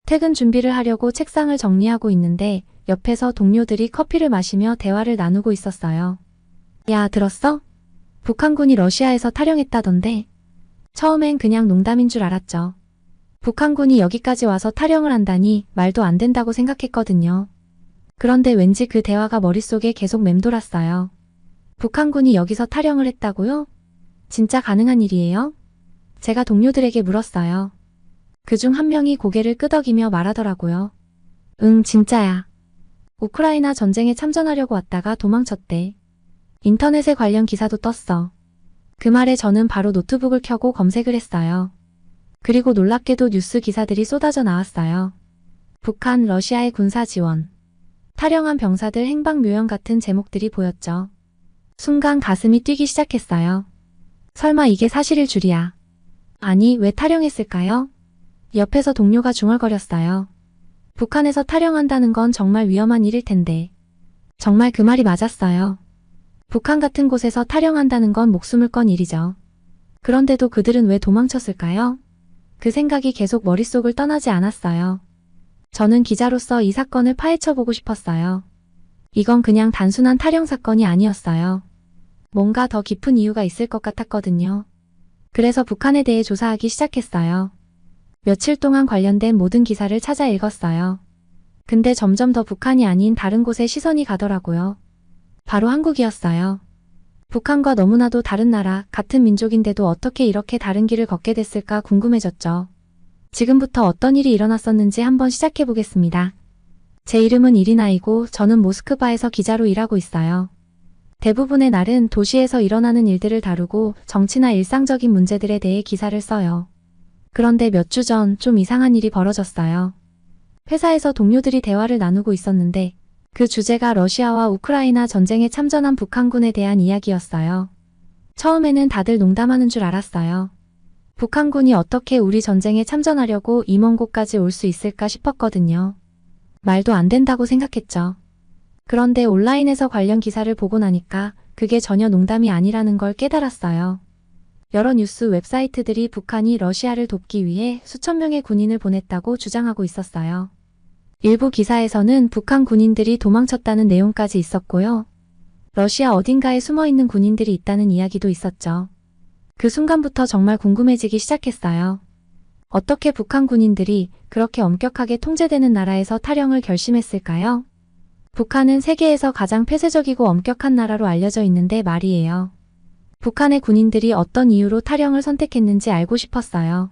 퇴근 준비를 하려고 책상을 정리하고 있는데 옆에서 동료들이 커피를 마시며 대화를 나누고 있었어요. 야, 들었어? 북한군이 러시아에서 탈영했다던데. 처음엔 그냥 농담인 줄 알았죠. 북한군이 여기까지 와서 탈영을 한다니 말도 안 된다고 생각했거든요. 그런데 왠지 그 대화가 머릿속에 계속 맴돌았어요. 북한군이 여기서 탈영을 했다고요? 진짜 가능한 일이에요? 제가 동료들에게 물었어요. 그중 한 명이 고개를 끄덕이며 말하더라고요. 응, 진짜야. 우크라이나 전쟁에 참전하려고 왔다가 도망쳤대. 인터넷에 관련 기사도 떴어. 그 말에 저는 바로 노트북을 켜고 검색을 했어요. 그리고 놀랍게도 뉴스 기사들이 쏟아져 나왔어요. 북한, 러시아의 군사 지원. 탈영한 병사들 행방묘연 같은 제목들이 보였죠. 순간 가슴이 뛰기 시작했어요. 설마 이게 사실일 줄이야. 아니, 왜 탈영했을까요? 옆에서 동료가 중얼거렸어요. 북한에서 탈영한다는 건 정말 위험한 일일 텐데. 정말 그 말이 맞았어요. 북한 같은 곳에서 탈영한다는 건 목숨을 건 일이죠. 그런데도 그들은 왜 도망쳤을까요? 그 생각이 계속 머릿속을 떠나지 않았어요. 저는 기자로서 이 사건을 파헤쳐보고 싶었어요. 이건 그냥 단순한 탈영 사건이 아니었어요. 뭔가 더 깊은 이유가 있을 것 같았거든요. 그래서 북한에 대해 조사하기 시작했어요. 며칠 동안 관련된 모든 기사를 찾아 읽었어요. 근데 점점 더 북한이 아닌 다른 곳에 시선이 가더라고요. 바로 한국이었어요. 북한과 너무나도 다른 나라, 같은 민족인데도 어떻게 이렇게 다른 길을 걷게 됐을까 궁금해졌죠. 지금부터 어떤 일이 일어났었는지 한번 시작해보겠습니다. 제 이름은 이리나이고 저는 모스크바에서 기자로 일하고 있어요. 대부분의 날은 도시에서 일어나는 일들을 다루고 정치나 일상적인 문제들에 대해 기사를 써요. 그런데 몇 주 전 좀 이상한 일이 벌어졌어요. 회사에서 동료들이 대화를 나누고 있었는데 그 주제가 러시아와 우크라이나 전쟁에 참전한 북한군에 대한 이야기였어요. 처음에는 다들 농담하는 줄 알았어요. 북한군이 어떻게 우리 전쟁에 참전하려고 이 먼 곳까지 올 수 있을까 싶었거든요. 말도 안 된다고 생각했죠. 그런데 온라인에서 관련 기사를 보고 나니까 그게 전혀 농담이 아니라는 걸 깨달았어요. 여러 뉴스 웹사이트들이 북한이 러시아를 돕기 위해 수천 명의 군인을 보냈다고 주장하고 있었어요. 일부 기사에서는 북한 군인들이 도망쳤다는 내용까지 있었고요. 러시아 어딘가에 숨어있는 군인들이 있다는 이야기도 있었죠. 그 순간부터 정말 궁금해지기 시작했어요. 어떻게 북한 군인들이 그렇게 엄격하게 통제되는 나라에서 탈영을 결심했을까요? 북한은 세계에서 가장 폐쇄적이고 엄격한 나라로 알려져 있는데 말이에요. 북한의 군인들이 어떤 이유로 탈영을 선택했는지 알고 싶었어요.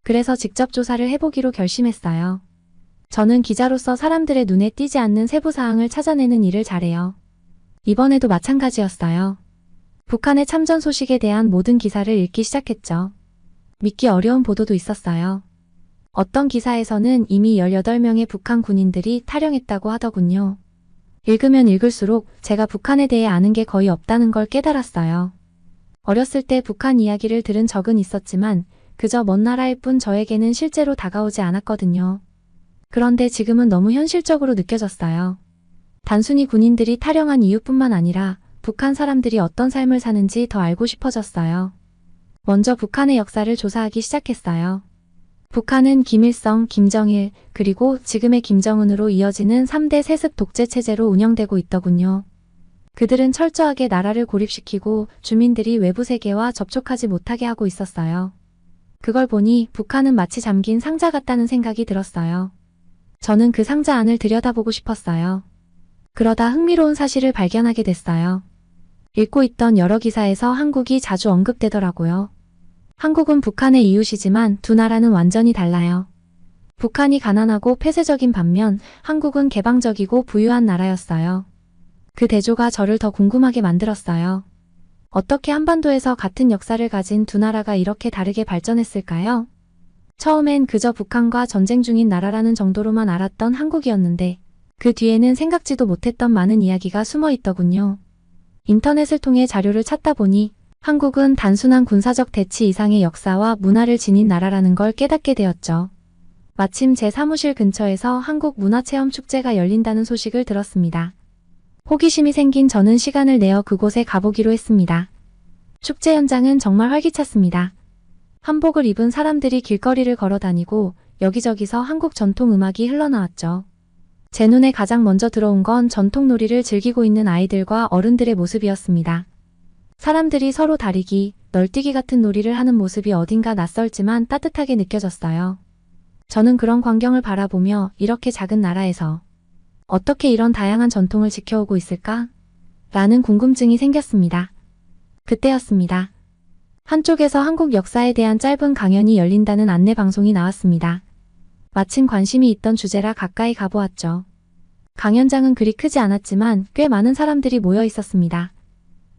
그래서 직접 조사를 해보기로 결심했어요. 저는 기자로서 사람들의 눈에 띄지 않는 세부 사항을 찾아내는 일을 잘해요. 이번에도 마찬가지였어요. 북한의 참전 소식에 대한 모든 기사를 읽기 시작했죠. 믿기 어려운 보도도 있었어요. 어떤 기사에서는 이미 18명의 북한 군인들이 탈영했다고 하더군요. 읽으면 읽을수록 제가 북한에 대해 아는 게 거의 없다는 걸 깨달았어요. 어렸을 때 북한 이야기를 들은 적은 있었지만 그저 먼 나라일 뿐 저에게는 실제로 다가오지 않았거든요. 그런데 지금은 너무 현실적으로 느껴졌어요. 단순히 군인들이 탈영한 이유뿐만 아니라 북한 사람들이 어떤 삶을 사는지 더 알고 싶어졌어요. 먼저 북한의 역사를 조사하기 시작했어요. 북한은 김일성, 김정일, 그리고 지금의 김정은으로 이어지는 3대 세습 독재 체제로 운영되고 있더군요. 그들은 철저하게 나라를 고립시키고 주민들이 외부 세계와 접촉하지 못하게 하고 있었어요. 그걸 보니 북한은 마치 잠긴 상자 같다는 생각이 들었어요. 저는 그 상자 안을 들여다보고 싶었어요. 그러다 흥미로운 사실을 발견하게 됐어요. 읽고 있던 여러 기사에서 한국이 자주 언급되더라고요. 한국은 북한의 이웃이지만 두 나라는 완전히 달라요. 북한이 가난하고 폐쇄적인 반면 한국은 개방적이고 부유한 나라였어요. 그 대조가 저를 더 궁금하게 만들었어요. 어떻게 한반도에서 같은 역사를 가진 두 나라가 이렇게 다르게 발전했을까요? 처음엔 그저 북한과 전쟁 중인 나라라는 정도로만 알았던 한국이었는데 그 뒤에는 생각지도 못했던 많은 이야기가 숨어 있더군요. 인터넷을 통해 자료를 찾다 보니 한국은 단순한 군사적 대치 이상의 역사와 문화를 지닌 나라라는 걸 깨닫게 되었죠. 마침 제 사무실 근처에서 한국 문화체험축제가 열린다는 소식을 들었습니다. 호기심이 생긴 저는 시간을 내어 그곳에 가보기로 했습니다. 축제 현장은 정말 활기찼습니다. 한복을 입은 사람들이 길거리를 걸어다니고 여기저기서 한국 전통 음악이 흘러나왔죠. 제 눈에 가장 먼저 들어온 건 전통놀이를 즐기고 있는 아이들과 어른들의 모습이었습니다. 사람들이 서로 다리기, 널뛰기 같은 놀이를 하는 모습이 어딘가 낯설지만 따뜻하게 느껴졌어요. 저는 그런 광경을 바라보며 이렇게 작은 나라에서 어떻게 이런 다양한 전통을 지켜오고 있을까? 라는 궁금증이 생겼습니다. 그때였습니다. 한쪽에서 한국 역사에 대한 짧은 강연이 열린다는 안내 방송이 나왔습니다. 마침 관심이 있던 주제라 가까이 가보았죠. 강연장은 그리 크지 않았지만 꽤 많은 사람들이 모여 있었습니다.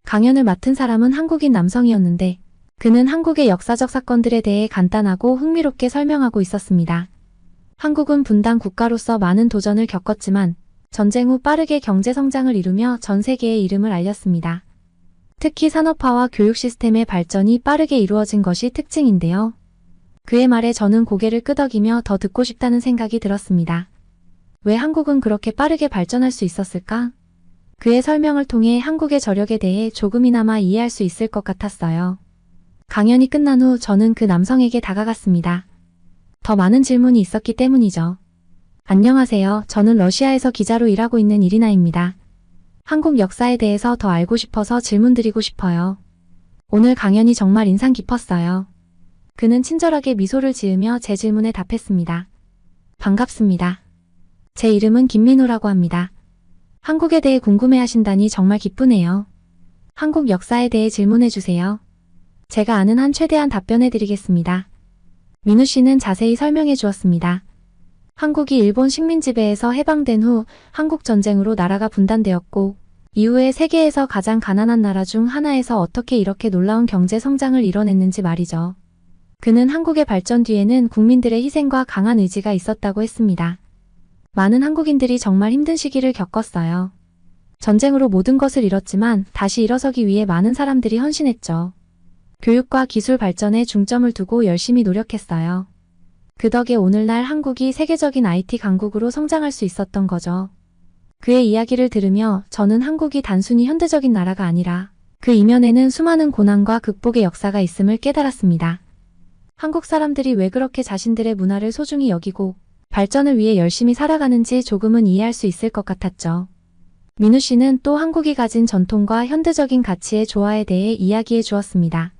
강연을 맡은 사람은 한국인 남성이었는데 그는 한국의 역사적 사건들에 대해 간단하고 흥미롭게 설명하고 있었습니다. 한국은 분단 국가로서 많은 도전을 겪었지만 전쟁 후 빠르게 경제 성장을 이루며 전 세계에 이름을 알렸습니다. 특히 산업화와 교육 시스템의 발전이 빠르게 이루어진 것이 특징인데요. 그의 말에 저는 고개를 끄덕이며 더 듣고 싶다는 생각이 들었습니다. 왜 한국은 그렇게 빠르게 발전할 수 있었을까? 그의 설명을 통해 한국의 저력에 대해 조금이나마 이해할 수 있을 것 같았어요. 강연이 끝난 후 저는 그 남성에게 다가갔습니다. 더 많은 질문이 있었기 때문이죠. 안녕하세요. 저는 러시아에서 기자로 일하고 있는 이리나입니다. 한국 역사에 대해서 더 알고 싶어서 질문드리고 싶어요. 오늘 강연이 정말 인상 깊었어요. 그는 친절하게 미소를 지으며 제 질문에 답했습니다. 반갑습니다. 제 이름은 김민우라고 합니다. 한국에 대해 궁금해하신다니 정말 기쁘네요. 한국 역사에 대해 질문해주세요. 제가 아는 한 최대한 답변해드리겠습니다. 민우 씨는 자세히 설명해 주었습니다. 한국이 일본 식민 지배에서 해방된 후 한국 전쟁으로 나라가 분단되었고 이후에 세계에서 가장 가난한 나라 중 하나에서 어떻게 이렇게 놀라운 경제 성장을 이뤄냈는지 말이죠. 그는 한국의 발전 뒤에는 국민들의 희생과 강한 의지가 있었다고 했습니다. 많은 한국인들이 정말 힘든 시기를 겪었어요. 전쟁으로 모든 것을 잃었지만 다시 일어서기 위해 많은 사람들이 헌신했죠. 교육과 기술 발전에 중점을 두고 열심히 노력했어요. 그 덕에 오늘날 한국이 세계적인 IT 강국으로 성장할 수 있었던 거죠. 그의 이야기를 들으며 저는 한국이 단순히 현대적인 나라가 아니라 그 이면에는 수많은 고난과 극복의 역사가 있음을 깨달았습니다. 한국 사람들이 왜 그렇게 자신들의 문화를 소중히 여기고 발전을 위해 열심히 살아가는지 조금은 이해할 수 있을 것 같았죠. 민우 씨는 또 한국이 가진 전통과 현대적인 가치의 조화에 대해 이야기해 주었습니다.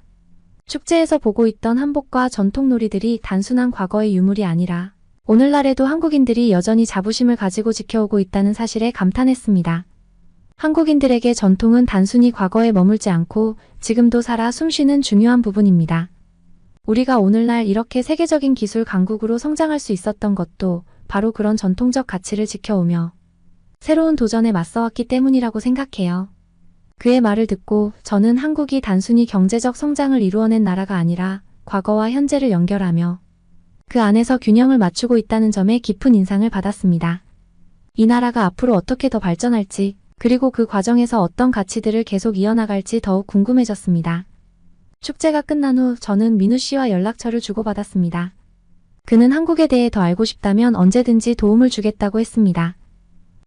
축제에서 보고 있던 한복과 전통놀이들이 단순한 과거의 유물이 아니라 오늘날에도 한국인들이 여전히 자부심을 가지고 지켜오고 있다는 사실에 감탄했습니다. 한국인들에게 전통은 단순히 과거에 머물지 않고 지금도 살아 숨쉬는 중요한 부분입니다. 우리가 오늘날 이렇게 세계적인 기술 강국으로 성장할 수 있었던 것도 바로 그런 전통적 가치를 지켜오며 새로운 도전에 맞서왔기 때문이라고 생각해요. 그의 말을 듣고 저는 한국이 단순히 경제적 성장을 이루어낸 나라가 아니라 과거와 현재를 연결하며 그 안에서 균형을 맞추고 있다는 점에 깊은 인상을 받았습니다. 이 나라가 앞으로 어떻게 더 발전할지 그리고 그 과정에서 어떤 가치들을 계속 이어나갈지 더욱 궁금해졌습니다. 축제가 끝난 후 저는 민우 씨와 연락처를 주고받았습니다. 그는 한국에 대해 더 알고 싶다면 언제든지 도움을 주겠다고 했습니다.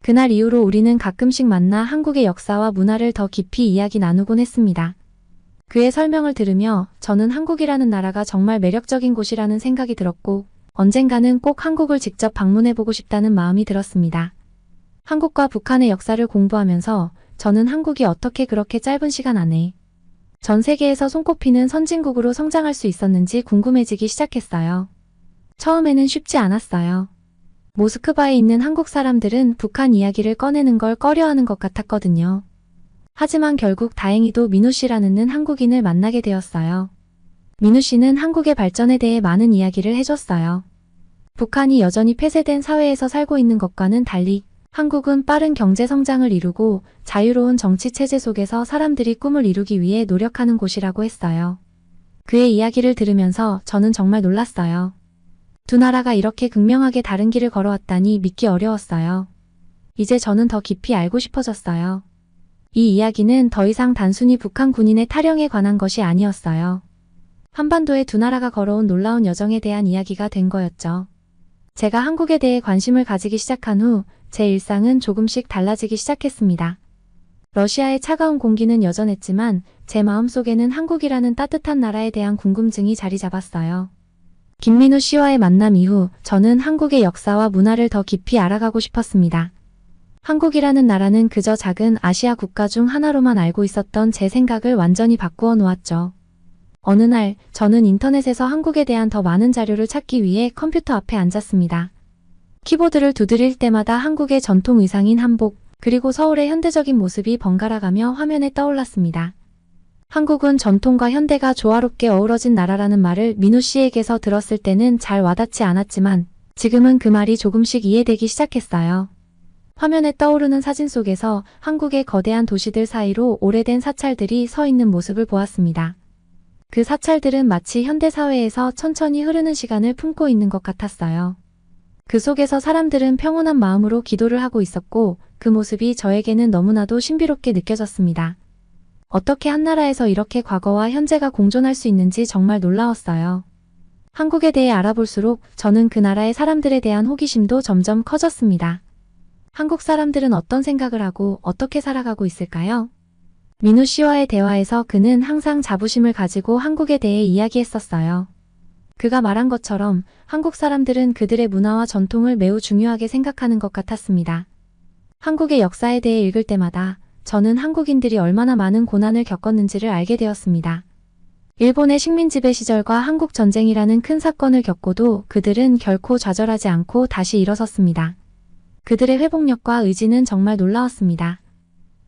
그날 이후로 우리는 가끔씩 만나 한국의 역사와 문화를 더 깊이 이야기 나누곤 했습니다. 그의 설명을 들으며 저는 한국이라는 나라가 정말 매력적인 곳이라는 생각이 들었고 언젠가는 꼭 한국을 직접 방문해보고 싶다는 마음이 들었습니다. 한국과 북한의 역사를 공부하면서 저는 한국이 어떻게 그렇게 짧은 시간 안에 전 세계에서 손꼽히는 선진국으로 성장할 수 있었는지 궁금해지기 시작했어요. 처음에는 쉽지 않았어요. 모스크바에 있는 한국 사람들은 북한 이야기를 꺼내는 걸 꺼려하는 것 같았거든요. 하지만 결국 다행히도 민우 씨라는 한국인을 만나게 되었어요. 민우 씨는 한국의 발전에 대해 많은 이야기를 해줬어요. 북한이 여전히 폐쇄된 사회에서 살고 있는 것과는 달리 한국은 빠른 경제 성장을 이루고 자유로운 정치 체제 속에서 사람들이 꿈을 이루기 위해 노력하는 곳이라고 했어요. 그의 이야기를 들으면서 저는 정말 놀랐어요. 두 나라가 이렇게 극명하게 다른 길을 걸어왔다니 믿기 어려웠어요. 이제 저는 더 깊이 알고 싶어졌어요. 이 이야기는 더 이상 단순히 북한 군인의 탈영에 관한 것이 아니었어요. 한반도의 두 나라가 걸어온 놀라운 여정에 대한 이야기가 된 거였죠. 제가 한국에 대해 관심을 가지기 시작한 후 제 일상은 조금씩 달라지기 시작했습니다. 러시아의 차가운 공기는 여전했지만 제 마음속에는 한국이라는 따뜻한 나라에 대한 궁금증이 자리 잡았어요. 김민우 씨와의 만남 이후 저는 한국의 역사와 문화를 더 깊이 알아가고 싶었습니다. 한국이라는 나라는 그저 작은 아시아 국가 중 하나로만 알고 있었던 제 생각을 완전히 바꾸어 놓았죠. 어느 날 저는 인터넷에서 한국에 대한 더 많은 자료를 찾기 위해 컴퓨터 앞에 앉았습니다. 키보드를 두드릴 때마다 한국의 전통 의상인 한복, 그리고 서울의 현대적인 모습이 번갈아가며 화면에 떠올랐습니다. 한국은 전통과 현대가 조화롭게 어우러진 나라라는 말을 민우 씨에게서 들었을 때는 잘 와닿지 않았지만 지금은 그 말이 조금씩 이해되기 시작했어요. 화면에 떠오르는 사진 속에서 한국의 거대한 도시들 사이로 오래된 사찰들이 서 있는 모습을 보았습니다. 그 사찰들은 마치 현대사회에서 천천히 흐르는 시간을 품고 있는 것 같았어요. 그 속에서 사람들은 평온한 마음으로 기도를 하고 있었고 그 모습이 저에게는 너무나도 신비롭게 느껴졌습니다. 어떻게 한 나라에서 이렇게 과거와 현재가 공존할 수 있는지 정말 놀라웠어요. 한국에 대해 알아볼수록 저는 그 나라의 사람들에 대한 호기심도 점점 커졌습니다. 한국 사람들은 어떤 생각을 하고 어떻게 살아가고 있을까요? 민우 씨와의 대화에서 그는 항상 자부심을 가지고 한국에 대해 이야기했었어요. 그가 말한 것처럼 한국 사람들은 그들의 문화와 전통을 매우 중요하게 생각하는 것 같았습니다. 한국의 역사에 대해 읽을 때마다 저는 한국인들이 얼마나 많은 고난을 겪었는지를 알게 되었습니다. 일본의 식민지배 시절과 한국 전쟁이라는 큰 사건을 겪고도 그들은 결코 좌절하지 않고 다시 일어섰습니다. 그들의 회복력과 의지는 정말 놀라웠습니다.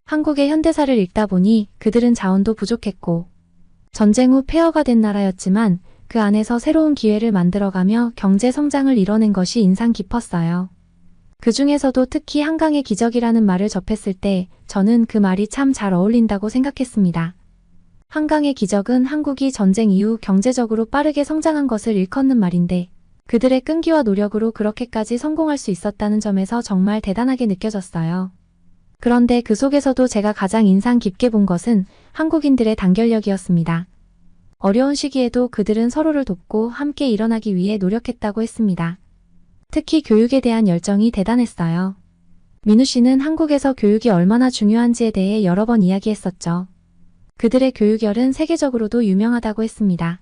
한국의 현대사를 읽다 보니 그들은 자원도 부족했고 전쟁 후 폐허가 된 나라였지만 그 안에서 새로운 기회를 만들어가며 경제 성장을 이뤄낸 것이 인상 깊었어요. 그 중에서도 특히 한강의 기적이라는 말을 접했을 때 저는 그 말이 참 잘 어울린다고 생각했습니다. 한강의 기적은 한국이 전쟁 이후 경제적으로 빠르게 성장한 것을 일컫는 말인데 그들의 끈기와 노력으로 그렇게까지 성공할 수 있었다는 점에서 정말 대단하게 느껴졌어요. 그런데 그 속에서도 제가 가장 인상 깊게 본 것은 한국인들의 단결력이었습니다. 어려운 시기에도 그들은 서로를 돕고 함께 일어나기 위해 노력했다고 했습니다. 특히 교육에 대한 열정이 대단했어요. 민우 씨는 한국에서 교육이 얼마나 중요한지에 대해 여러 번 이야기했었죠. 그들의 교육열은 세계적으로도 유명하다고 했습니다.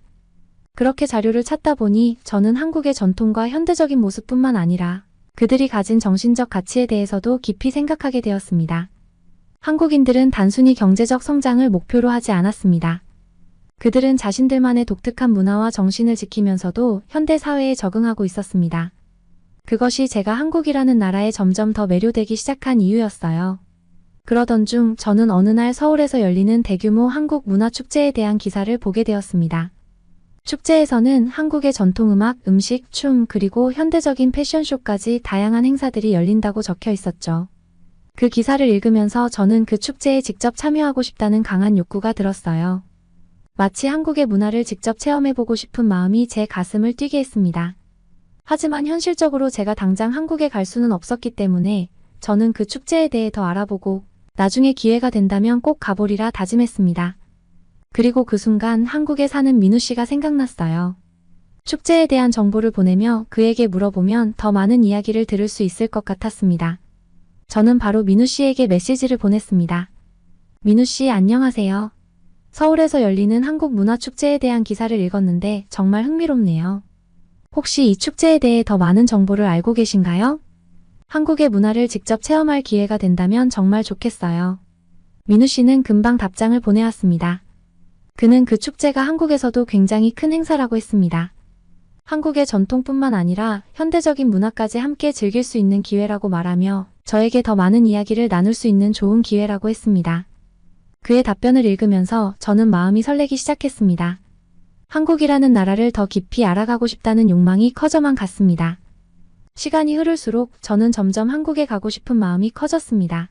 그렇게 자료를 찾다 보니 저는 한국의 전통과 현대적인 모습뿐만 아니라 그들이 가진 정신적 가치에 대해서도 깊이 생각하게 되었습니다. 한국인들은 단순히 경제적 성장을 목표로 하지 않았습니다. 그들은 자신들만의 독특한 문화와 정신을 지키면서도 현대 사회에 적응하고 있었습니다. 그것이 제가 한국이라는 나라에 점점 더 매료되기 시작한 이유였어요. 그러던 중 저는 어느 날 서울에서 열리는 대규모 한국 문화축제에 대한 기사를 보게 되었습니다. 축제에서는 한국의 전통음악, 음식, 춤, 그리고 현대적인 패션쇼까지 다양한 행사들이 열린다고 적혀 있었죠. 그 기사를 읽으면서 저는 그 축제에 직접 참여하고 싶다는 강한 욕구가 들었어요. 마치 한국의 문화를 직접 체험해보고 싶은 마음이 제 가슴을 뛰게 했습니다. 하지만 현실적으로 제가 당장 한국에 갈 수는 없었기 때문에 저는 그 축제에 대해 더 알아보고 나중에 기회가 된다면 꼭 가보리라 다짐했습니다. 그리고 그 순간 한국에 사는 민우 씨가 생각났어요. 축제에 대한 정보를 보내며 그에게 물어보면 더 많은 이야기를 들을 수 있을 것 같았습니다. 저는 바로 민우 씨에게 메시지를 보냈습니다. 민우 씨 안녕하세요. 서울에서 열리는 한국 문화축제에 대한 기사를 읽었는데 정말 흥미롭네요. 혹시 이 축제에 대해 더 많은 정보를 알고 계신가요? 한국의 문화를 직접 체험할 기회가 된다면 정말 좋겠어요. 민우 씨는 금방 답장을 보내왔습니다. 그는 그 축제가 한국에서도 굉장히 큰 행사라고 했습니다. 한국의 전통뿐만 아니라 현대적인 문화까지 함께 즐길 수 있는 기회라고 말하며 저에게 더 많은 이야기를 나눌 수 있는 좋은 기회라고 했습니다. 그의 답변을 읽으면서 저는 마음이 설레기 시작했습니다. 한국이라는 나라를 더 깊이 알아가고 싶다는 욕망이 커져만 갔습니다. 시간이 흐를수록 저는 점점 한국에 가고 싶은 마음이 커졌습니다.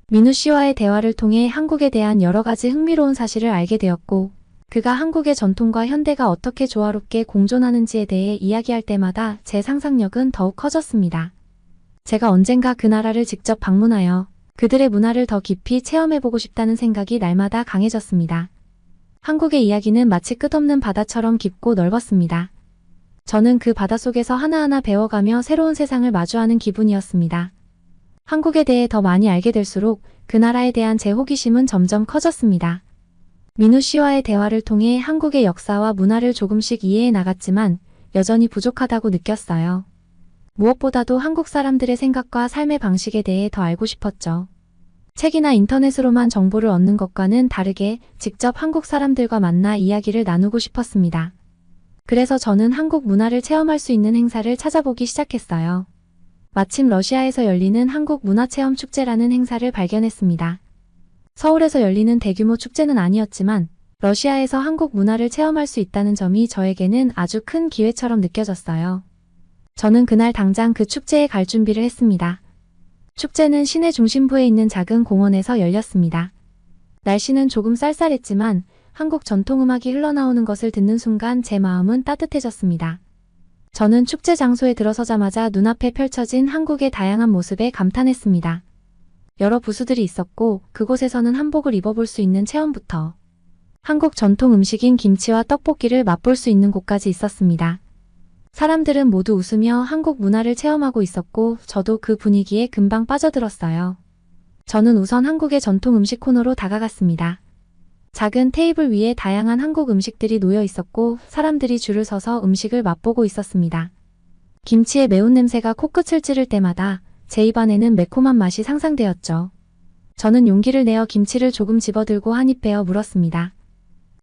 민우 씨와의 대화를 통해 한국에 대한 여러 가지 흥미로운 사실을 알게 되었고 그가 한국의 전통과 현대가 어떻게 조화롭게 공존하는지에 대해 이야기할 때마다 제 상상력은 더욱 커졌습니다. 제가 언젠가 그 나라를 직접 방문하여 그들의 문화를 더 깊이 체험해보고 싶다는 생각이 날마다 강해졌습니다. 한국의 이야기는 마치 끝없는 바다처럼 깊고 넓었습니다. 저는 그 바닷속에서 하나하나 배워가며 새로운 세상을 마주하는 기분이었습니다. 한국에 대해 더 많이 알게 될수록 그 나라에 대한 제 호기심은 점점 커졌습니다. 민우 씨와의 대화를 통해 한국의 역사와 문화를 조금씩 이해해 나갔지만 여전히 부족하다고 느꼈어요. 무엇보다도 한국 사람들의 생각과 삶의 방식에 대해 더 알고 싶었죠. 책이나 인터넷으로만 정보를 얻는 것과는 다르게 직접 한국 사람들과 만나 이야기를 나누고 싶었습니다. 그래서 저는 한국 문화를 체험할 수 있는 행사를 찾아보기 시작했어요. 마침 러시아에서 열리는 한국 문화체험 축제라는 행사를 발견했습니다. 서울에서 열리는 대규모 축제는 아니었지만 러시아에서 한국 문화를 체험할 수 있다는 점이 저에게는 아주 큰 기회처럼 느껴졌어요. 저는 그날 당장 그 축제에 갈 준비를 했습니다. 축제는 시내 중심부에 있는 작은 공원에서 열렸습니다. 날씨는 조금 쌀쌀했지만 한국 전통음악이 흘러나오는 것을 듣는 순간 제 마음은 따뜻해졌습니다. 저는 축제 장소에 들어서자마자 눈앞에 펼쳐진 한국의 다양한 모습에 감탄했습니다. 여러 부스들이 있었고 그곳에서는 한복을 입어볼 수 있는 체험부터 한국 전통 음식인 김치와 떡볶이를 맛볼 수 있는 곳까지 있었습니다. 사람들은 모두 웃으며 한국 문화를 체험하고 있었고 저도 그 분위기에 금방 빠져들었어요. 저는 우선 한국의 전통 음식 코너로 다가갔습니다. 작은 테이블 위에 다양한 한국 음식들이 놓여 있었고 사람들이 줄을 서서 음식을 맛보고 있었습니다. 김치의 매운 냄새가 코끝을 찌를 때마다 제 입안에는 매콤한 맛이 상상되었죠. 저는 용기를 내어 김치를 조금 집어들고 한 입 베어 물었습니다.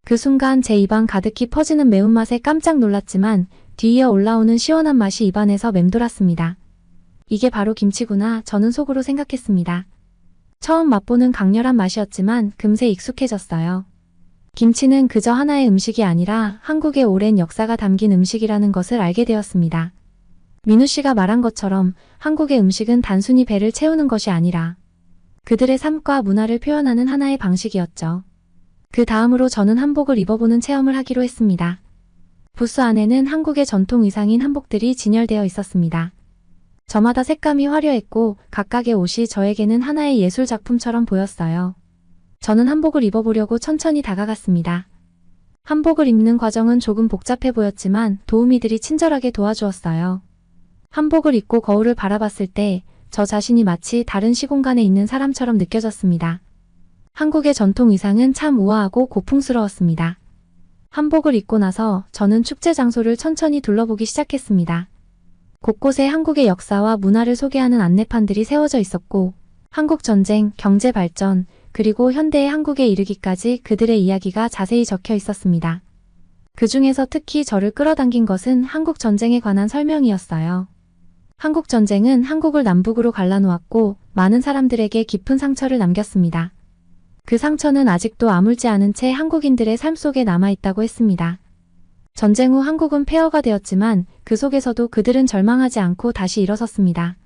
그 순간 제 입안 가득히 퍼지는 매운맛에 깜짝 놀랐지만 뒤이어 올라오는 시원한 맛이 입안에서 맴돌았습니다. 이게 바로 김치구나 저는 속으로 생각했습니다. 처음 맛보는 강렬한 맛이었지만 금세 익숙해졌어요. 김치는 그저 하나의 음식이 아니라 한국의 오랜 역사가 담긴 음식이라는 것을 알게 되었습니다. 민우 씨가 말한 것처럼 한국의 음식은 단순히 배를 채우는 것이 아니라 그들의 삶과 문화를 표현하는 하나의 방식이었죠. 그 다음으로 저는 한복을 입어보는 체험을 하기로 했습니다. 부스 안에는 한국의 전통 의상인 한복들이 진열되어 있었습니다. 저마다 색감이 화려했고 각각의 옷이 저에게는 하나의 예술 작품처럼 보였어요. 저는 한복을 입어보려고 천천히 다가갔습니다. 한복을 입는 과정은 조금 복잡해 보였지만 도우미들이 친절하게 도와주었어요. 한복을 입고 거울을 바라봤을 때 저 자신이 마치 다른 시공간에 있는 사람처럼 느껴졌습니다. 한국의 전통 의상은 참 우아하고 고풍스러웠습니다. 한복을 입고 나서 저는 축제 장소를 천천히 둘러보기 시작했습니다. 곳곳에 한국의 역사와 문화를 소개하는 안내판들이 세워져 있었고 한국 전쟁, 경제 발전, 그리고 현대의 한국에 이르기까지 그들의 이야기가 자세히 적혀 있었습니다. 그 중에서 특히 저를 끌어당긴 것은 한국 전쟁에 관한 설명이었어요. 한국 전쟁은 한국을 남북으로 갈라놓았고 많은 사람들에게 깊은 상처를 남겼습니다. 그 상처는 아직도 아물지 않은 채 한국인들의 삶 속에 남아있다고 했습니다. 전쟁 후 한국은 폐허가 되었지만 그 속에서도 그들은 절망하지 않고 다시 일어섰습니다.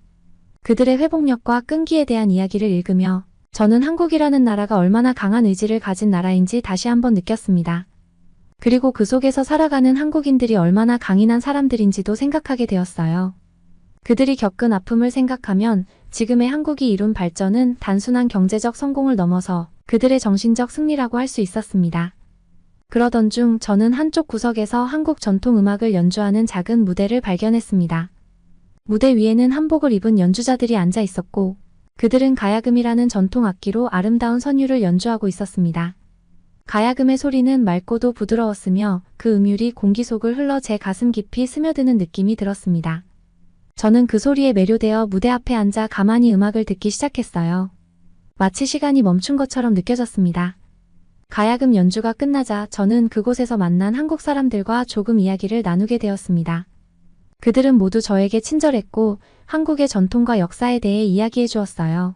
그들의 회복력과 끈기에 대한 이야기를 읽으며 저는 한국이라는 나라가 얼마나 강한 의지를 가진 나라인지 다시 한번 느꼈습니다. 그리고 그 속에서 살아가는 한국인들이 얼마나 강인한 사람들인지도 생각하게 되었어요. 그들이 겪은 아픔을 생각하면 지금의 한국이 이룬 발전은 단순한 경제적 성공을 넘어서 그들의 정신적 승리라고 할 수 있었습니다. 그러던 중 저는 한쪽 구석에서 한국 전통 음악을 연주하는 작은 무대를 발견했습니다. 무대 위에는 한복을 입은 연주자들이 앉아 있었고 그들은 가야금이라는 전통 악기로 아름다운 선율을 연주하고 있었습니다. 가야금의 소리는 맑고도 부드러웠으며 그 음율이 공기 속을 흘러 제 가슴 깊이 스며드는 느낌이 들었습니다. 저는 그 소리에 매료되어 무대 앞에 앉아 가만히 음악을 듣기 시작했어요. 마치 시간이 멈춘 것처럼 느껴졌습니다. 가야금 연주가 끝나자 저는 그곳에서 만난 한국 사람들과 조금 이야기를 나누게 되었습니다. 그들은 모두 저에게 친절했고 한국의 전통과 역사에 대해 이야기해 주었어요.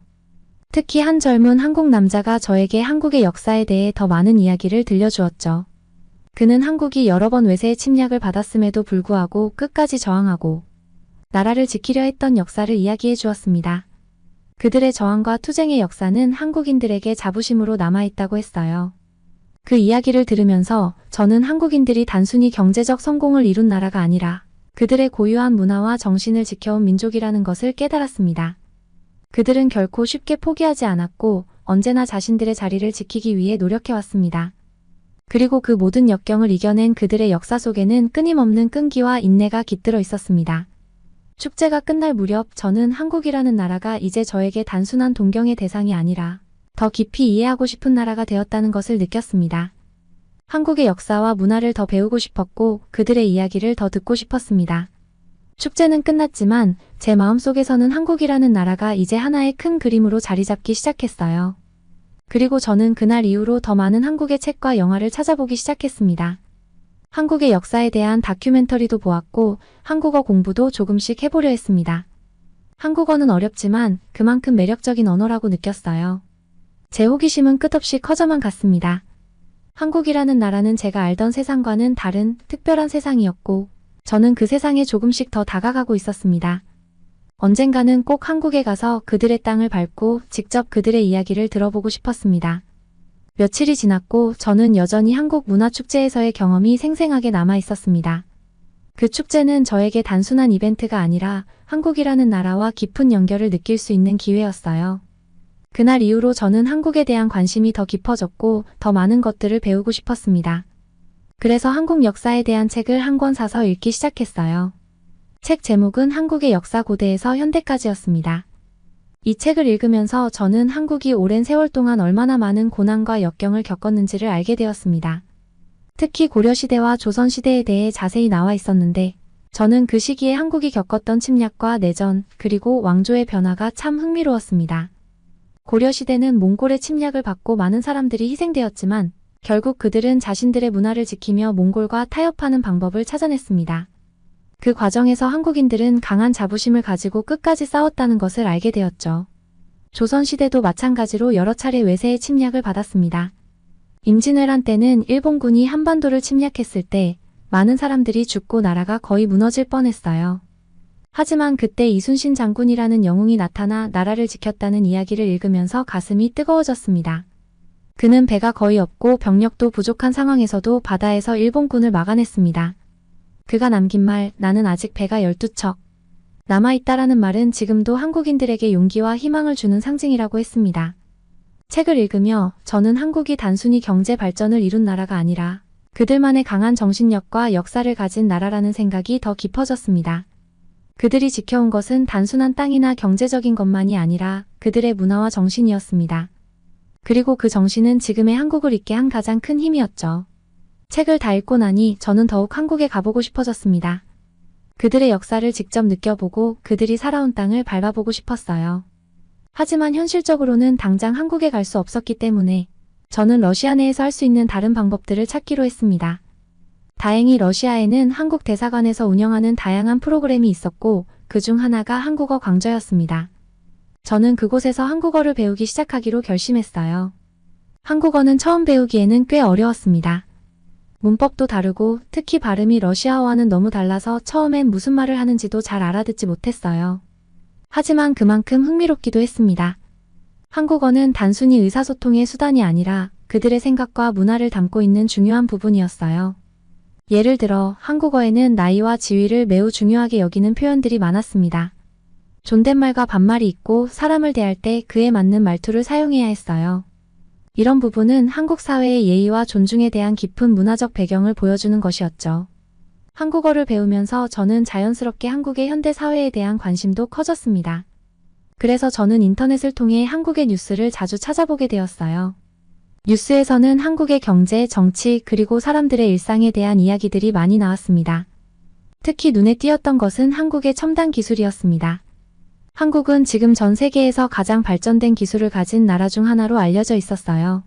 특히 한 젊은 한국 남자가 저에게 한국의 역사에 대해 더 많은 이야기를 들려주었죠. 그는 한국이 여러 번 외세의 침략을 받았음에도 불구하고 끝까지 저항하고 나라를 지키려 했던 역사를 이야기해 주었습니다. 그들의 저항과 투쟁의 역사는 한국인들에게 자부심으로 남아있다고 했어요. 그 이야기를 들으면서 저는 한국인들이 단순히 경제적 성공을 이룬 나라가 아니라 그들의 고유한 문화와 정신을 지켜온 민족이라는 것을 깨달았습니다. 그들은 결코 쉽게 포기하지 않았고 언제나 자신들의 자리를 지키기 위해 노력해왔습니다. 그리고 그 모든 역경을 이겨낸 그들의 역사 속에는 끊임없는 끈기와 인내가 깃들어 있었습니다. 축제가 끝날 무렵 저는 한국이라는 나라가 이제 저에게 단순한 동경의 대상이 아니라 더 깊이 이해하고 싶은 나라가 되었다는 것을 느꼈습니다. 한국의 역사와 문화를 더 배우고 싶었고 그들의 이야기를 더 듣고 싶었습니다. 축제는 끝났지만 제 마음속에서는 한국이라는 나라가 이제 하나의 큰 그림으로 자리 잡기 시작했어요. 그리고 저는 그날 이후로 더 많은 한국의 책과 영화를 찾아보기 시작했습니다. 한국의 역사에 대한 다큐멘터리도 보았고 한국어 공부도 조금씩 해보려 했습니다. 한국어는 어렵지만 그만큼 매력적인 언어라고 느꼈어요. 제 호기심은 끝없이 커져만 갔습니다. 한국이라는 나라는 제가 알던 세상과는 다른 특별한 세상이었고 저는 그 세상에 조금씩 더 다가가고 있었습니다. 언젠가는 꼭 한국에 가서 그들의 땅을 밟고 직접 그들의 이야기를 들어보고 싶었습니다. 며칠이 지났고 저는 여전히 한국 문화축제에서의 경험이 생생하게 남아 있었습니다. 그 축제는 저에게 단순한 이벤트가 아니라 한국이라는 나라와 깊은 연결을 느낄 수 있는 기회였어요. 그날 이후로 저는 한국에 대한 관심이 더 깊어졌고 더 많은 것들을 배우고 싶었습니다. 그래서 한국 역사에 대한 책을 한 권 사서 읽기 시작했어요. 책 제목은 한국의 역사 고대에서 현대까지였습니다. 이 책을 읽으면서 저는 한국이 오랜 세월 동안 얼마나 많은 고난과 역경을 겪었는지를 알게 되었습니다. 특히 고려시대와 조선시대에 대해 자세히 나와 있었는데 저는 그 시기에 한국이 겪었던 침략과 내전 그리고 왕조의 변화가 참 흥미로웠습니다. 고려시대는 몽골의 침략을 받고 많은 사람들이 희생되었지만 결국 그들은 자신들의 문화를 지키며 몽골과 타협하는 방법을 찾아냈습니다. 그 과정에서 한국인들은 강한 자부심을 가지고 끝까지 싸웠다는 것을 알게 되었죠. 조선시대도 마찬가지로 여러 차례 외세의 침략을 받았습니다. 임진왜란 때는 일본군이 한반도를 침략했을 때 많은 사람들이 죽고 나라가 거의 무너질 뻔했어요. 하지만 그때 이순신 장군이라는 영웅이 나타나 나라를 지켰다는 이야기를 읽으면서 가슴이 뜨거워졌습니다. 그는 배가 거의 없고 병력도 부족한 상황에서도 바다에서 일본군을 막아냈습니다. 그가 남긴 말, 나는 아직 배가 12척 남아있다라는 말은 지금도 한국인들에게 용기와 희망을 주는 상징이라고 했습니다. 책을 읽으며 저는 한국이 단순히 경제 발전을 이룬 나라가 아니라 그들만의 강한 정신력과 역사를 가진 나라라는 생각이 더 깊어졌습니다. 그들이 지켜온 것은 단순한 땅이나 경제적인 것만이 아니라 그들의 문화와 정신이었습니다. 그리고 그 정신은 지금의 한국을 있게 한 가장 큰 힘이었죠. 책을 다 읽고 나니 저는 더욱 한국에 가보고 싶어졌습니다. 그들의 역사를 직접 느껴보고 그들이 살아온 땅을 밟아보고 싶었어요. 하지만 현실적으로는 당장 한국에 갈 수 없었기 때문에 저는 러시아 내에서 할 수 있는 다른 방법들을 찾기로 했습니다. 다행히 러시아에는 한국 대사관에서 운영하는 다양한 프로그램이 있었고 그중 하나가 한국어 강좌였습니다. 저는 그곳에서 한국어를 배우기 시작하기로 결심했어요. 한국어는 처음 배우기에는 꽤 어려웠습니다. 문법도 다르고 특히 발음이 러시아어와는 너무 달라서 처음엔 무슨 말을 하는지도 잘 알아듣지 못했어요. 하지만 그만큼 흥미롭기도 했습니다. 한국어는 단순히 의사소통의 수단이 아니라 그들의 생각과 문화를 담고 있는 중요한 부분이었어요. 예를 들어 한국어에는 나이와 지위를 매우 중요하게 여기는 표현들이 많았습니다. 존댓말과 반말이 있고 사람을 대할 때 그에 맞는 말투를 사용해야 했어요. 이런 부분은 한국 사회의 예의와 존중에 대한 깊은 문화적 배경을 보여주는 것이었죠. 한국어를 배우면서 저는 자연스럽게 한국의 현대 사회에 대한 관심도 커졌습니다. 그래서 저는 인터넷을 통해 한국의 뉴스를 자주 찾아보게 되었어요. 뉴스에서는 한국의 경제, 정치, 그리고 사람들의 일상에 대한 이야기들이 많이 나왔습니다. 특히 눈에 띄었던 것은 한국의 첨단 기술이었습니다. 한국은 지금 전 세계에서 가장 발전된 기술을 가진 나라 중 하나로 알려져 있었어요.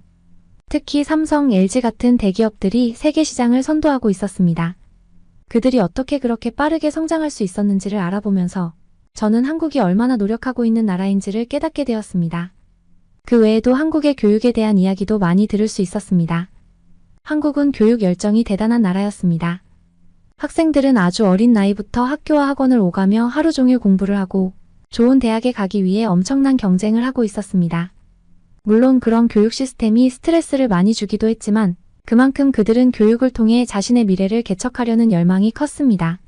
특히 삼성, LG 같은 대기업들이 세계 시장을 선도하고 있었습니다. 그들이 어떻게 그렇게 빠르게 성장할 수 있었는지를 알아보면서 저는 한국이 얼마나 노력하고 있는 나라인지를 깨닫게 되었습니다. 그 외에도 한국의 교육에 대한 이야기도 많이 들을 수 있었습니다. 한국은 교육 열정이 대단한 나라였습니다. 학생들은 아주 어린 나이부터 학교와 학원을 오가며 하루 종일 공부를 하고 좋은 대학에 가기 위해 엄청난 경쟁을 하고 있었습니다. 물론 그런 교육 시스템이 스트레스를 많이 주기도 했지만 그만큼 그들은 교육을 통해 자신의 미래를 개척하려는 열망이 컸습니다.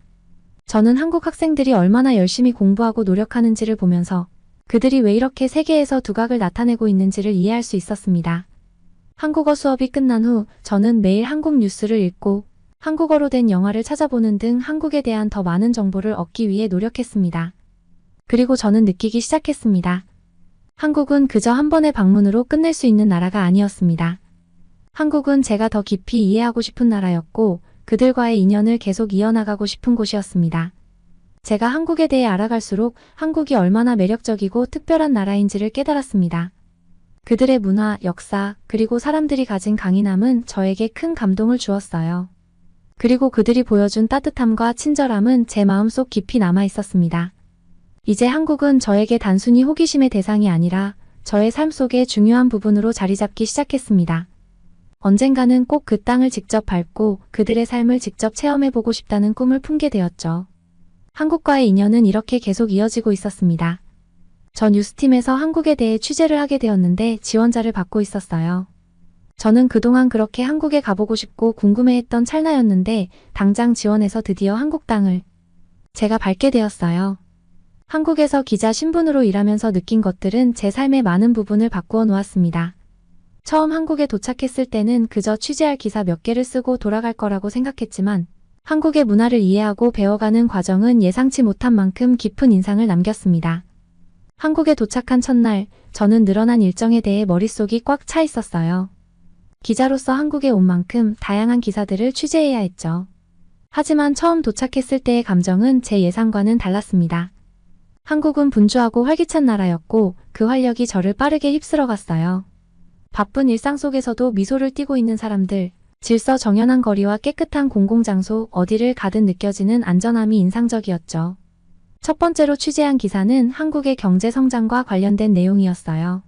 저는 한국 학생들이 얼마나 열심히 공부하고 노력하는지를 보면서 그들이 왜 이렇게 세계에서 두각을 나타내고 있는지를 이해할 수 있었습니다. 한국어 수업이 끝난 후 저는 매일 한국 뉴스를 읽고 한국어로 된 영화를 찾아보는 등 한국에 대한 더 많은 정보를 얻기 위해 노력했습니다. 그리고 저는 느끼기 시작했습니다. 한국은 그저 한 번의 방문으로 끝낼 수 있는 나라가 아니었습니다. 한국은 제가 더 깊이 이해하고 싶은 나라였고 그들과의 인연을 계속 이어나가고 싶은 곳이었습니다. 제가 한국에 대해 알아갈수록 한국이 얼마나 매력적이고 특별한 나라인지를 깨달았습니다. 그들의 문화, 역사, 그리고 사람들이 가진 강인함은 저에게 큰 감동을 주었어요. 그리고 그들이 보여준 따뜻함과 친절함은 제 마음속 깊이 남아 있었습니다. 이제 한국은 저에게 단순히 호기심의 대상이 아니라 저의 삶 속의 중요한 부분으로 자리 잡기 시작했습니다. 언젠가는 꼭 그 땅을 직접 밟고 그들의 삶을 직접 체험해보고 싶다는 꿈을 품게 되었죠. 한국과의 인연은 이렇게 계속 이어지고 있었습니다. 저 뉴스팀에서 한국에 대해 취재를 하게 되었는데 지원자를 받고 있었어요. 저는 그동안 그렇게 한국에 가보고 싶고 궁금해했던 찰나였는데 당장 지원해서 드디어 한국 땅을 제가 밟게 되었어요. 한국에서 기자 신분으로 일하면서 느낀 것들은 제 삶의 많은 부분을 바꾸어 놓았습니다. 처음 한국에 도착했을 때는 그저 취재할 기사 몇 개를 쓰고 돌아갈 거라고 생각했지만 한국의 문화를 이해하고 배워가는 과정은 예상치 못한 만큼 깊은 인상을 남겼습니다. 한국에 도착한 첫날, 저는 늘어난 일정에 대해 머릿속이 꽉 차 있었어요. 기자로서 한국에 온 만큼 다양한 기사들을 취재해야 했죠. 하지만 처음 도착했을 때의 감정은 제 예상과는 달랐습니다. 한국은 분주하고 활기찬 나라였고 그 활력이 저를 빠르게 휩쓸어갔어요. 바쁜 일상 속에서도 미소를 띠고 있는 사람들, 질서 정연한 거리와 깨끗한 공공장소, 어디를 가든 느껴지는 안전함이 인상적이었죠. 첫 번째로 취재한 기사는 한국의 경제 성장과 관련된 내용이었어요.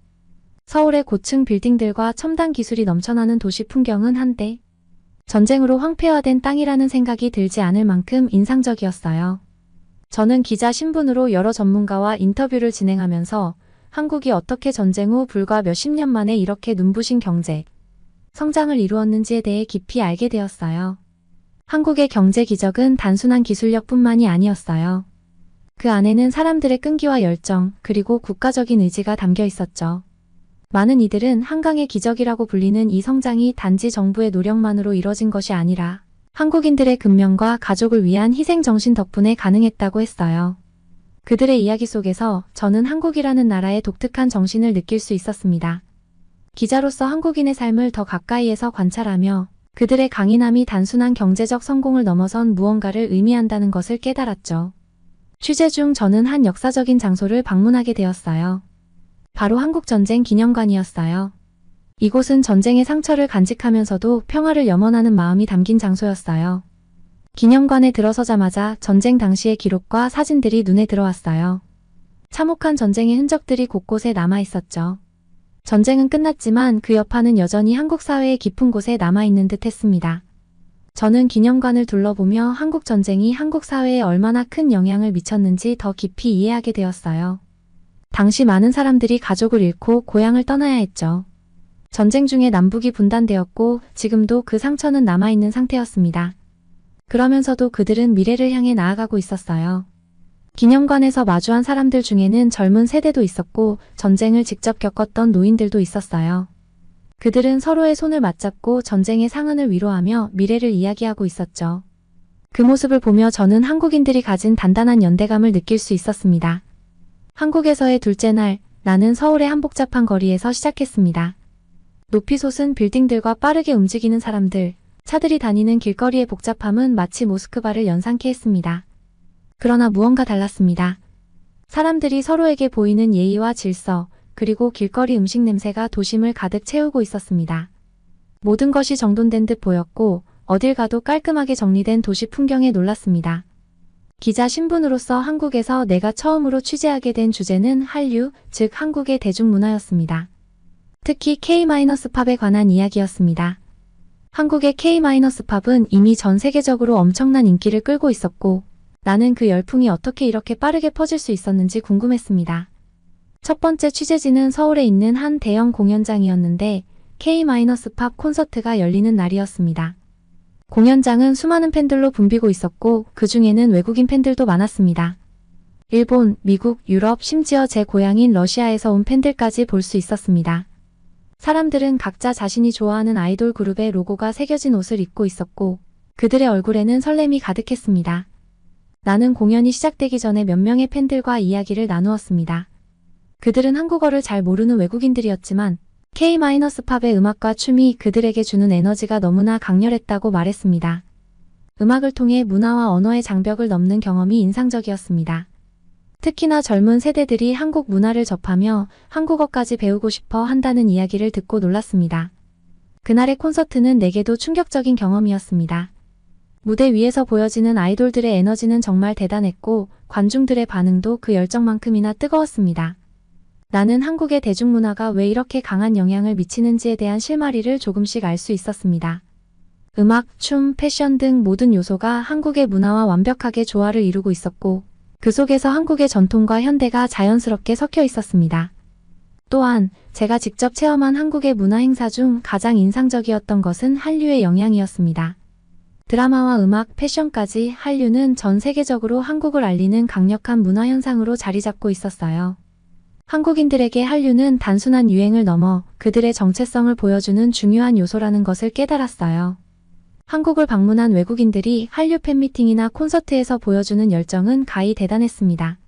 서울의 고층 빌딩들과 첨단 기술이 넘쳐나는 도시 풍경은 한때 전쟁으로 황폐화된 땅이라는 생각이 들지 않을 만큼 인상적이었어요. 저는 기자 신분으로 여러 전문가와 인터뷰를 진행하면서 한국이 어떻게 전쟁 후 불과 몇십 년 만에 이렇게 눈부신 경제 성장을 이루었는지에 대해 깊이 알게 되었어요. 한국의 경제 기적은 단순한 기술력뿐만이 아니었어요. 그 안에는 사람들의 끈기와 열정, 그리고 국가적인 의지가 담겨 있었죠. 많은 이들은 한강의 기적이라고 불리는 이 성장이 단지 정부의 노력만으로 이뤄진 것이 아니라 한국인들의 근면과 가족을 위한 희생 정신 덕분에 가능했다고 했어요. 그들의 이야기 속에서 저는 한국이라는 나라의 독특한 정신을 느낄 수 있었습니다. 기자로서 한국인의 삶을 더 가까이에서 관찰하며 그들의 강인함이 단순한 경제적 성공을 넘어선 무언가를 의미한다는 것을 깨달았죠. 취재 중 저는 한 역사적인 장소를 방문하게 되었어요. 바로 한국전쟁 기념관이었어요. 이곳은 전쟁의 상처를 간직하면서도 평화를 염원하는 마음이 담긴 장소였어요. 기념관에 들어서자마자 전쟁 당시의 기록과 사진들이 눈에 들어왔어요. 참혹한 전쟁의 흔적들이 곳곳에 남아 있었죠. 전쟁은 끝났지만 그 여파는 여전히 한국 사회의 깊은 곳에 남아있는 듯 했습니다. 저는 기념관을 둘러보며 한국 전쟁이 한국 사회에 얼마나 큰 영향을 미쳤는지 더 깊이 이해하게 되었어요. 당시 많은 사람들이 가족을 잃고 고향을 떠나야 했죠. 전쟁 중에 남북이 분단되었고 지금도 그 상처는 남아있는 상태였습니다. 그러면서도 그들은 미래를 향해 나아가고 있었어요. 기념관에서 마주한 사람들 중에는 젊은 세대도 있었고 전쟁을 직접 겪었던 노인들도 있었어요. 그들은 서로의 손을 맞잡고 전쟁의 상흔을 위로하며 미래를 이야기하고 있었죠. 그 모습을 보며 저는 한국인들이 가진 단단한 연대감을 느낄 수 있었습니다. 한국에서의 둘째 날, 나는 서울의 한 복잡한 거리에서 시작했습니다. 높이 솟은 빌딩들과 빠르게 움직이는 사람들, 차들이 다니는 길거리의 복잡함은 마치 모스크바를 연상케 했습니다. 그러나 무언가 달랐습니다. 사람들이 서로에게 보이는 예의와 질서, 그리고 길거리 음식 냄새가 도심을 가득 채우고 있었습니다. 모든 것이 정돈된 듯 보였고 어딜 가도 깔끔하게 정리된 도시 풍경에 놀랐습니다. 기자 신분으로서 한국에서 내가 처음으로 취재하게 된 주제는 한류, 즉 한국의 대중문화였습니다. 특히 K-팝에 관한 이야기였습니다. 한국의 K-팝은 이미 전 세계적으로 엄청난 인기를 끌고 있었고 나는 그 열풍이 어떻게 이렇게 빠르게 퍼질 수 있었는지 궁금했습니다. 첫 번째 취재지는 서울에 있는 한 대형 공연장이었는데 K-팝 콘서트가 열리는 날이었습니다. 공연장은 수많은 팬들로 붐비고 있었고 그 중에는 외국인 팬들도 많았습니다. 일본, 미국, 유럽, 심지어 제 고향인 러시아에서 온 팬들까지 볼 수 있었습니다. 사람들은 각자 자신이 좋아하는 아이돌 그룹의 로고가 새겨진 옷을 입고 있었고 그들의 얼굴에는 설렘이 가득했습니다. 나는 공연이 시작되기 전에 몇 명의 팬들과 이야기를 나누었습니다. 그들은 한국어를 잘 모르는 외국인들이었지만 K-팝의 음악과 춤이 그들에게 주는 에너지가 너무나 강렬했다고 말했습니다. 음악을 통해 문화와 언어의 장벽을 넘는 경험이 인상적이었습니다. 특히나 젊은 세대들이 한국 문화를 접하며 한국어까지 배우고 싶어 한다는 이야기를 듣고 놀랐습니다. 그날의 콘서트는 내게도 충격적인 경험이었습니다. 무대 위에서 보여지는 아이돌들의 에너지는 정말 대단했고 관중들의 반응도 그 열정만큼이나 뜨거웠습니다. 나는 한국의 대중문화가 왜 이렇게 강한 영향을 미치는지에 대한 실마리를 조금씩 알 수 있었습니다. 음악, 춤, 패션 등 모든 요소가 한국의 문화와 완벽하게 조화를 이루고 있었고 그 속에서 한국의 전통과 현대가 자연스럽게 섞여 있었습니다. 또한 제가 직접 체험한 한국의 문화 행사 중 가장 인상적이었던 것은 한류의 영향이었습니다. 드라마와 음악, 패션까지 한류는 전 세계적으로 한국을 알리는 강력한 문화 현상으로 자리 잡고 있었어요. 한국인들에게 한류는 단순한 유행을 넘어 그들의 정체성을 보여주는 중요한 요소라는 것을 깨달았어요. 한국을 방문한 외국인들이 한류 팬미팅이나 콘서트에서 보여주는 열정은 가히 대단했습니다.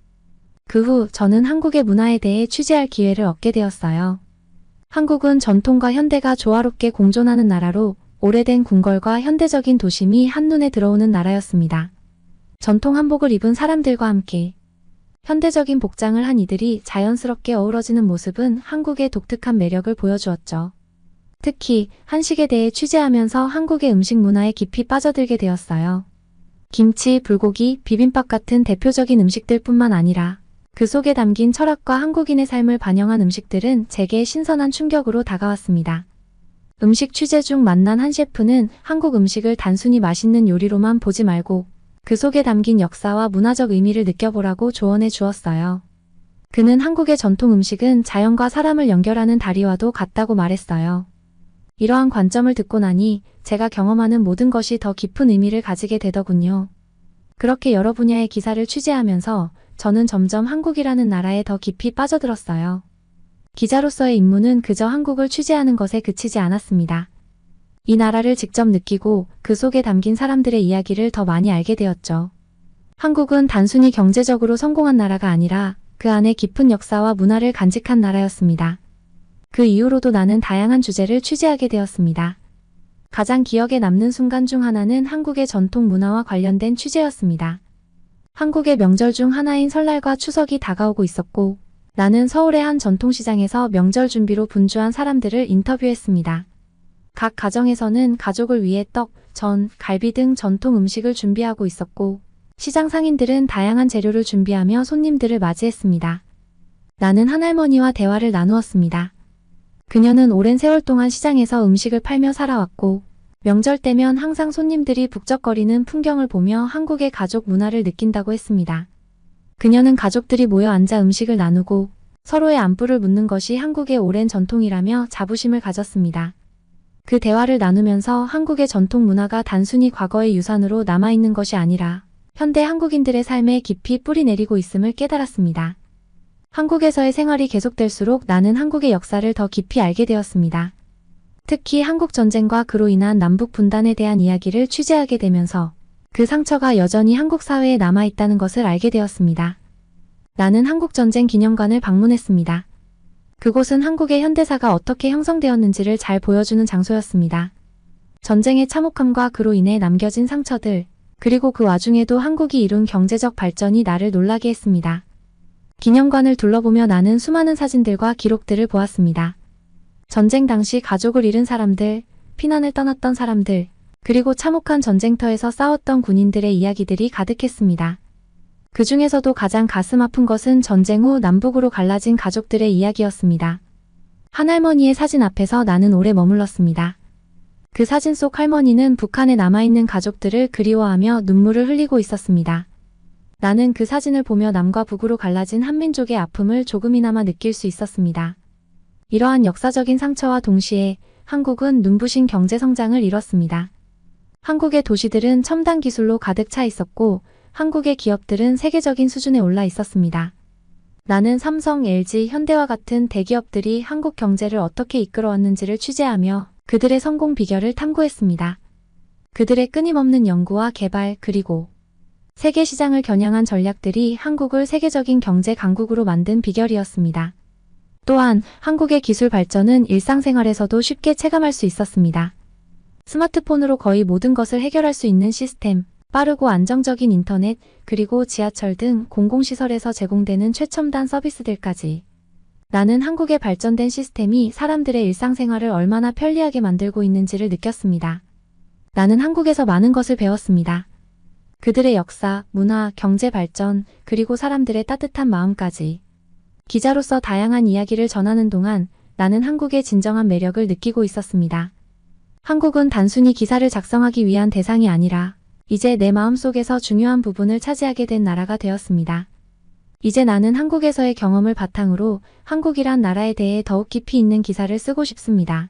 그 후 저는 한국의 문화에 대해 취재할 기회를 얻게 되었어요. 한국은 전통과 현대가 조화롭게 공존하는 나라로 오래된 궁궐과 현대적인 도심이 한눈에 들어오는 나라였습니다. 전통 한복을 입은 사람들과 함께 현대적인 복장을 한 이들이 자연스럽게 어우러지는 모습은 한국의 독특한 매력을 보여주었죠. 특히 한식에 대해 취재하면서 한국의 음식 문화에 깊이 빠져들게 되었어요. 김치, 불고기, 비빔밥 같은 대표적인 음식들뿐만 아니라 그 속에 담긴 철학과 한국인의 삶을 반영한 음식들은 제게 신선한 충격으로 다가왔습니다. 음식 취재 중 만난 한 셰프는 한국 음식을 단순히 맛있는 요리로만 보지 말고 그 속에 담긴 역사와 문화적 의미를 느껴보라고 조언해 주었어요. 그는 한국의 전통 음식은 자연과 사람을 연결하는 다리와도 같다고 말했어요. 이러한 관점을 듣고 나니 제가 경험하는 모든 것이 더 깊은 의미를 가지게 되더군요. 그렇게 여러 분야의 기사를 취재하면서 저는 점점 한국이라는 나라에 더 깊이 빠져들었어요. 기자로서의 임무는 그저 한국을 취재하는 것에 그치지 않았습니다. 이 나라를 직접 느끼고 그 속에 담긴 사람들의 이야기를 더 많이 알게 되었죠. 한국은 단순히 경제적으로 성공한 나라가 아니라 그 안에 깊은 역사와 문화를 간직한 나라였습니다. 그 이후로도 나는 다양한 주제를 취재하게 되었습니다. 가장 기억에 남는 순간 중 하나는 한국의 전통 문화와 관련된 취재였습니다. 한국의 명절 중 하나인 설날과 추석이 다가오고 있었고 나는 서울의 한 전통시장에서 명절 준비로 분주한 사람들을 인터뷰했습니다. 각 가정에서는 가족을 위해 떡, 전, 갈비 등 전통 음식을 준비하고 있었고 시장 상인들은 다양한 재료를 준비하며 손님들을 맞이했습니다. 나는 한 할머니와 대화를 나누었습니다. 그녀는 오랜 세월 동안 시장에서 음식을 팔며 살아왔고 명절 때면 항상 손님들이 북적거리는 풍경을 보며 한국의 가족 문화를 느낀다고 했습니다. 그녀는 가족들이 모여 앉아 음식을 나누고 서로의 안부를 묻는 것이 한국의 오랜 전통이라며 자부심을 가졌습니다. 그 대화를 나누면서 한국의 전통 문화가 단순히 과거의 유산으로 남아있는 것이 아니라 현대 한국인들의 삶에 깊이 뿌리 내리고 있음을 깨달았습니다. 한국에서의 생활이 계속될수록 나는 한국의 역사를 더 깊이 알게 되었습니다. 특히 한국 전쟁과 그로 인한 남북 분단에 대한 이야기를 취재하게 되면서 그 상처가 여전히 한국 사회에 남아있다는 것을 알게 되었습니다. 나는 한국전쟁 기념관을 방문했습니다. 그곳은 한국의 현대사가 어떻게 형성되었는지를 잘 보여주는 장소였습니다. 전쟁의 참혹함과 그로 인해 남겨진 상처들, 그리고 그 와중에도 한국이 이룬 경제적 발전이 나를 놀라게 했습니다. 기념관을 둘러보며 나는 수많은 사진들과 기록들을 보았습니다. 전쟁 당시 가족을 잃은 사람들, 피난을 떠났던 사람들, 그리고 참혹한 전쟁터에서 싸웠던 군인들의 이야기들이 가득했습니다. 그 중에서도 가장 가슴 아픈 것은 전쟁 후 남북으로 갈라진 가족들의 이야기였습니다. 한 할머니의 사진 앞에서 나는 오래 머물렀습니다. 그 사진 속 할머니는 북한에 남아있는 가족들을 그리워하며 눈물을 흘리고 있었습니다. 나는 그 사진을 보며 남과 북으로 갈라진 한민족의 아픔을 조금이나마 느낄 수 있었습니다. 이러한 역사적인 상처와 동시에 한국은 눈부신 경제 성장을 이뤘습니다. 한국의 도시들은 첨단 기술로 가득 차 있었고 한국의 기업들은 세계적인 수준에 올라 있었습니다. 나는 삼성, LG, 현대와 같은 대기업들이 한국 경제를 어떻게 이끌어왔는지를 취재하며 그들의 성공 비결을 탐구했습니다. 그들의 끊임없는 연구와 개발 그리고 세계 시장을 겨냥한 전략들이 한국을 세계적인 경제 강국으로 만든 비결이었습니다. 또한 한국의 기술 발전은 일상생활에서도 쉽게 체감할 수 있었습니다. 스마트폰으로 거의 모든 것을 해결할 수 있는 시스템, 빠르고 안정적인 인터넷, 그리고 지하철 등 공공시설에서 제공되는 최첨단 서비스들까지. 나는 한국의 발전된 시스템이 사람들의 일상생활을 얼마나 편리하게 만들고 있는지를 느꼈습니다. 나는 한국에서 많은 것을 배웠습니다. 그들의 역사, 문화, 경제 발전, 그리고 사람들의 따뜻한 마음까지. 기자로서 다양한 이야기를 전하는 동안 나는 한국의 진정한 매력을 느끼고 있었습니다. 한국은 단순히 기사를 작성하기 위한 대상이 아니라 이제 내 마음속에서 중요한 부분을 차지하게 된 나라가 되었습니다. 이제 나는 한국에서의 경험을 바탕으로 한국이란 나라에 대해 더욱 깊이 있는 기사를 쓰고 싶습니다.